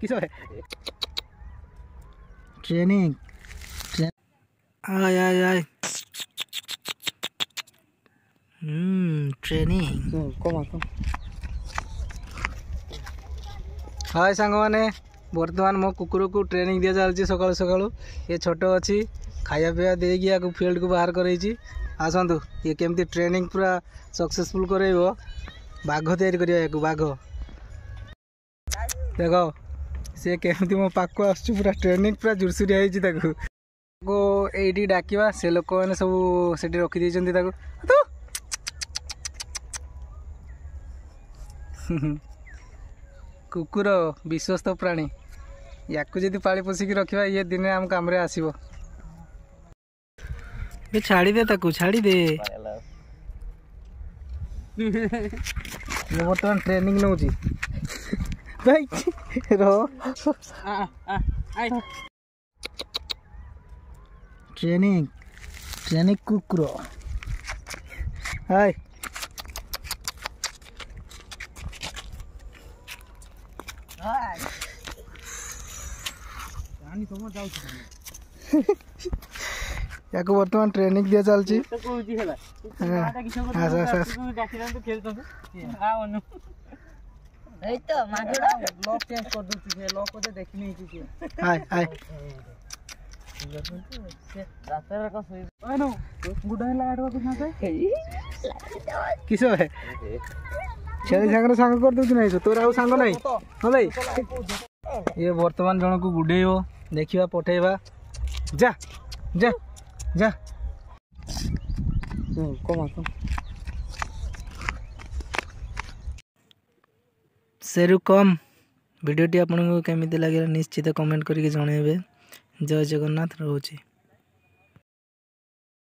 किस training I I I training हाय सांग मैंने बर्तमान मो कुकुर को ट्रेनिंग दि चलती सकालू सकालू ये छोट अच्छी खाया पीवा देकी फील्ड को बाहर कर आसतु ये केमती ट्रेनिंग पूरा सक्सेसफुल कर बाघ या बाघ देख सी केमती मो पाक आस पूरा ट्रेनिंग पूरा जुरसुरिया ये डाकवा से लोक मैंने सब से रखीदे कुकुर विश्वस्त प्राणी या पाली पोषिकी रखा ये दिन आम काम आसो छाड़ी दे ताकू छाड़ी दे बर्तमान ट्रेनिंग नौ भाई ट्रेनिंग ट्रेनिंग कुकुर हाय या बर्तमान ट्रेनिंग दिया चलती किस छेली सांग सांग कर दूसरी नहीं तोर आउ सांग नहीं हाँ भाई ये बर्तमान जन को गुड़े देखा पठेबा जा जा जा कम सेरु कम वीडियोटी आपको केमी लगे निश्चित कमेंट करके जनइबे। जय जगन्नाथ रोचे।